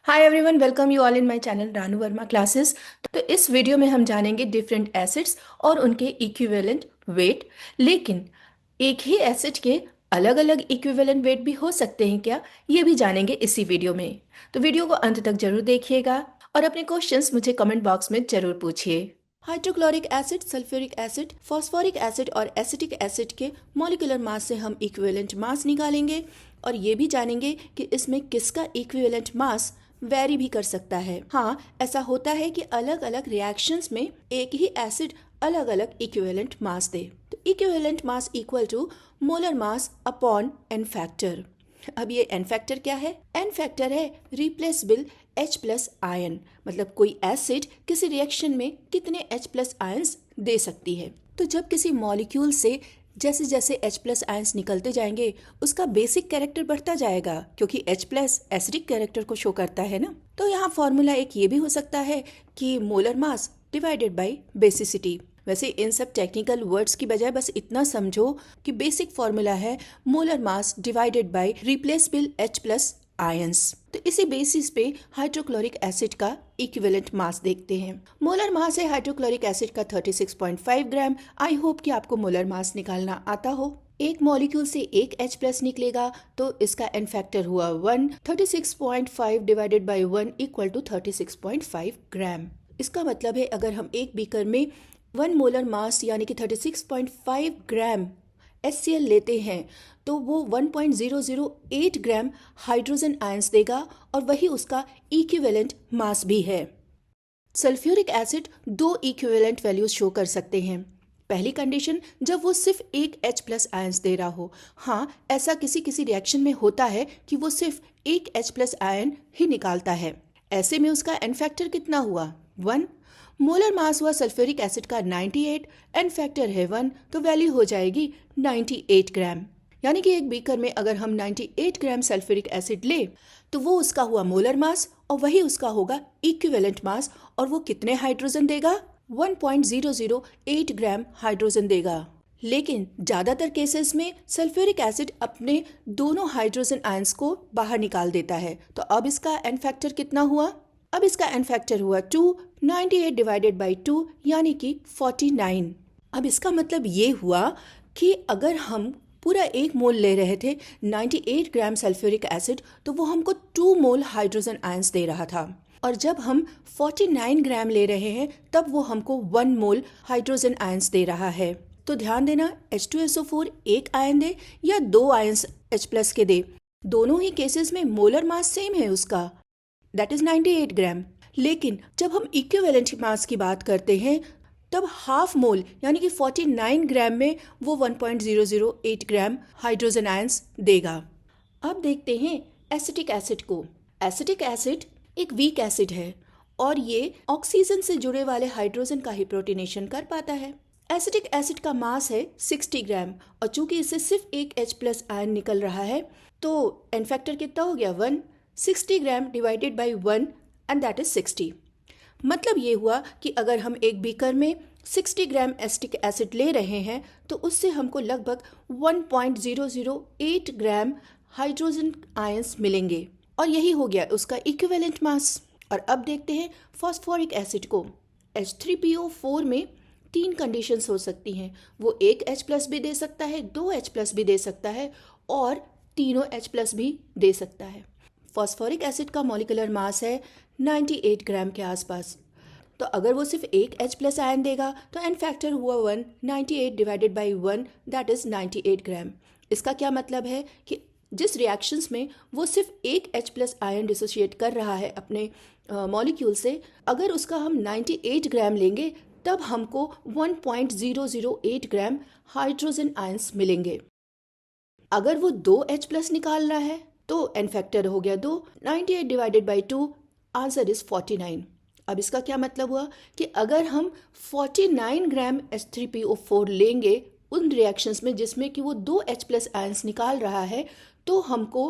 Hi everyone, welcome you all in my channel Ranu Verma classes. तो इस video में हम जानेंगे डिफरेंट एसिड्स और उनके इक्विवेलेंट वेट। लेकिन एक ही एसिड के अलग अलग इक्विवेलेंट वेट भी हो सकते हैं क्या, ये भी जानेंगे इसी वीडियो में। तो वीडियो को अंत तक जरूर देखिएगा और अपने क्वेश्चंस मुझे कमेंट बॉक्स में जरूर पूछिए। Hydrochloric acid, sulphuric acid, phosphoric acid और एसिटिक एसिड के मॉलिक्यूलर मास से हम इक्विवेलेंट मास निकालेंगे और ये भी जानेंगे कि इसमें किसका इक्विवेलेंट मास वेरी भी कर सकता है। हाँ, ऐसा होता है कि अलग अलग रिएक्शंस में एक ही एसिड अलग अलग इक्विवेलेंट मास दे। तो equivalent mass equal to molar mass upon n factor. अब ये एन फैक्टर क्या है? एन फैक्टर है रिप्लेसेबल H प्लस आयन, मतलब कोई एसिड किसी रिएक्शन में कितने H प्लस आयन्स दे सकती है। तो जब किसी मॉलिक्यूल से जैसे जैसे H प्लस आयन्स निकलते जाएंगे उसका बेसिक कैरेक्टर बढ़ता जाएगा, क्योंकि H प्लस एसिडिक कैरेक्टर को शो करता है ना। तो यहाँ फॉर्मूला एक ये भी हो सकता है कि molar mass divided by basicity. वैसे इन सब टेक्निकल वर्ड्स की बजाय बस इतना समझो कि बेसिक फॉर्मूला है molar mass divided by replaceable H plus ions. तो इसी बेसिस पे हाइड्रोक्लोरिक एसिड का इक्विवेलेंट मास देखते हैं। मोलर मास है हाइड्रोक्लोरिक एसिड का 36.5 ग्राम। आई होप कि आपको मोलर मास निकालना आता हो। एक मॉलिक्यूल से एक H प्लस निकलेगा तो इसका एन फैक्टर हुआ 1। 36.5 डिवाइडेड बाई 1 इक्वल टू 36.5 ग्राम। इसका मतलब है अगर हम एक बीकर में 1 मोलर मास यानी कि 36.5 ग्राम HCl लेते हैं तो वो 1.008 ग्राम हाइड्रोजन आयंस देगा और वही उसका इक्विवेलेंट मास भी है। सल्फ्यूरिक एसिड दो इक्विवेलेंट वैल्यूज शो कर सकते हैं। पहली कंडीशन जब वो सिर्फ एक H प्लस आयंस दे रहा हो। हाँ, ऐसा किसी किसी रिएक्शन में होता है कि वो सिर्फ एक H प्लस आयन ही निकालता है। ऐसे में उसका एन फैक्टर कितना हुआ? 1। मोलर मास हुआ सल्फ्यूरिक एसिड का 98, एन फैक्टर है 1, तो वैल्यू हो जाएगी 98 ग्राम। यानी कि एक बीकर में अगर हम 98 ग्राम सल्फ्यूरिक एसिड ले तो वो उसका हुआ मोलर मास और वही उसका होगा इक्विवेलेंट मास। और वो कितने हाइड्रोजन देगा? 1.008 ग्राम हाइड्रोजन देगा। लेकिन ज़्यादातर केसेस में सल्फ्यूरिक एसिड अपने दोनों हाइड्रोजन आयंस को बाहर निकाल देता है। तो अब इसका एन फैक्टर कितना हुआ? अब इसका एन फैक्टर हुआ 2। 98 डिवाइडेड बाई 2 यानी कि 49। अब इसका मतलब ये हुआ कि अगर हम पूरा एक मोल ले रहे थे 98 ग्राम सल्फ्यूरिक एसिड तो वो हमको 2 मोल हाइड्रोजन आयंस दे रहा था। और जब हम 49 ग्राम ले रहे हैं तब वो हमको 1 मोल हाइड्रोजन आयंस दे रहा है। तो ध्यान देना, H2SO4 एक आयन दे या 2 आयंस H प्लस के दे, दोनों ही केसेस में मोलर मास सेम है उसका, दैट इज 98 ग्राम। लेकिन जब हम इक्विवेलेंट मास की बात करते हैं तब हाफ मोल यानी कि 49 ग्राम में वो 1.008 ग्राम हाइड्रोजन आयंस देगा। अब देखते हैं एसिटिक एसिड को। एसिटिक एसिड एक वीक एसिड है और ये ऑक्सीजन से जुड़े वाले हाइड्रोजन का ही प्रोटीनेशन कर पाता है। एसिटिक एसिड का मास है 60 ग्राम और चूंकि इससे सिर्फ एक H प्लस आयन निकल रहा है तो एन फैक्टर कितना हो गया? 1। 60 gram divided by 1 and that is 60। मतलब ये हुआ कि अगर हम एक बीकर में 60 ग्राम एसिटिक एसिड ले रहे हैं तो उससे हमको लगभग 1.008 ग्राम हाइड्रोजन आयंस मिलेंगे और यही हो गया उसका इक्विवेलेंट मास। और अब देखते हैं फॉस्फोरिक एसिड को। H3PO4 में 3 कंडीशंस हो सकती हैं। वो एक H प्लस भी दे सकता है, 2 H प्लस भी दे सकता है और तीनों H प्लस भी दे सकता है। फॉस्फोरिक एसिड का मॉलिक्यूलर मास है 98 ग्राम के आसपास। तो अगर वो सिर्फ एक H प्लस आयन देगा तो एन फैक्टर हुआ 1। 98 डिवाइडेड बाई 1 दैट इज 98 ग्राम। इसका क्या मतलब है कि जिस रिएक्शंस में वो सिर्फ एक H प्लस आयन डिसोशिएट कर रहा है अपने मॉलिक्यूल से, अगर उसका हम 98 ग्राम लेंगे तब हमको 1.008 ग्राम हाइड्रोजन आयंस मिलेंगे। अगर वो 2 H प्लस निकाल रहा है तो एन फैक्टर हो गया 2। 98 डिवाइडेड बाई 2 आंसर इज 49। अब इसका क्या मतलब हुआ कि अगर हम 49 ग्राम H3PO4 लेंगे उन रिएक्शंस में जिसमें कि वो 2 H प्लस आयंस निकाल रहा है तो हमको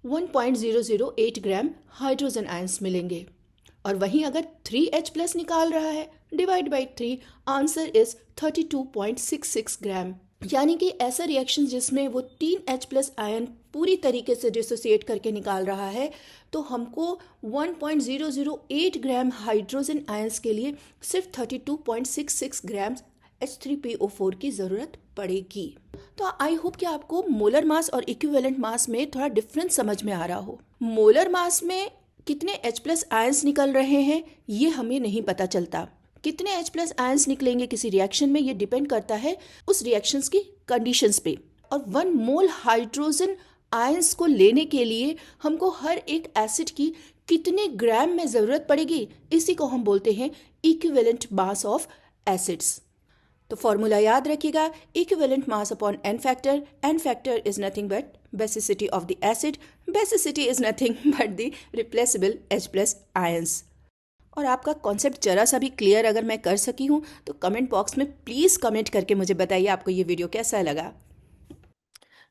1.008 ग्राम हाइड्रोजन आयंस मिलेंगे। और वहीं अगर 3 H प्लस निकाल रहा है डिवाइड बाई 3 आंसर इज 32.66 ग्राम। यानी कि ऐसा रिएक्शन जिसमें वो 3 H प्लस आयन पूरी तरीके से डिसोसिएट करके निकाल रहा है, तो हमको 1.008 ग्राम हाइड्रोजन आयंस के लिए सिर्फ 32.66 ग्राम H3PO4 की ज़रूरत पड़ेगी। तो आई होप कि आपको मोलर मास और इक्विवेलेंट मास में थोड़ा डिफरेंस समझ में आ रहा हो। मोलर मास में कितने H+ आयंस निकल रहे हैं ये हमें नहीं पता चलता। कितने H+ आयंस निकलेंगे किसी रिएक्शन में ये डिपेंड करता है उस रिएक्शंस की कंडीशंस पे। और 1 मोल हाइड्रोजन आयंस को लेने के लिए हमको हर एक एसिड की कितने ग्राम में ज़रूरत पड़ेगी, इसी को हम बोलते हैं इक्विवेलेंट मास ऑफ एसिड्स। तो फॉर्मूला याद रखिएगा, equivalent mass upon n factor is nothing but basicity of the acid, basicity is nothing but the replaceable H+ ions. और आपका कॉन्सेप्ट जरा सा भी क्लियर अगर मैं कर सकी हूँ तो कमेंट बॉक्स में प्लीज़ कमेंट करके मुझे बताइए आपको ये वीडियो कैसा लगा।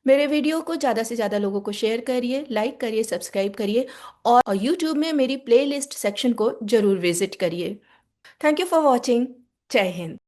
मेरे वीडियो को ज़्यादा से ज़्यादा लोगों को शेयर करिए, लाइक करिए, सब्सक्राइब करिए और यूट्यूब में मेरी प्लेलिस्ट सेक्शन को ज़रूर विजिट करिए। Thank you for watching. जय हिंद।